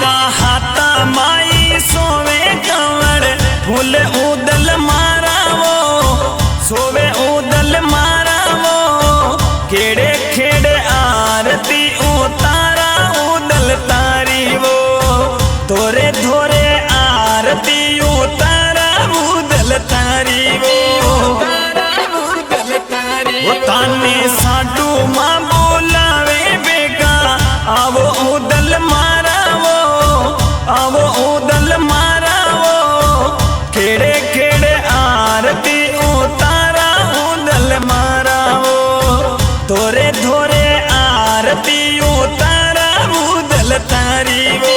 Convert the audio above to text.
आवा हाथा माई सोवे कंवर फूल उदल मारा वो सोवे उदल मारा वो खेड़े खेड़े आरती उतारा उदल तारी वो धोरे धोरे आरती उतारा उदल तारी वो ताने साडू मां बोलावे बेगा आवो उदल मारा वो आवो उदल मारा वो खेड़े खेड़े आरती उतारा उदल मारा वो धोरे धोरे आरती उतारा उदल तारी वो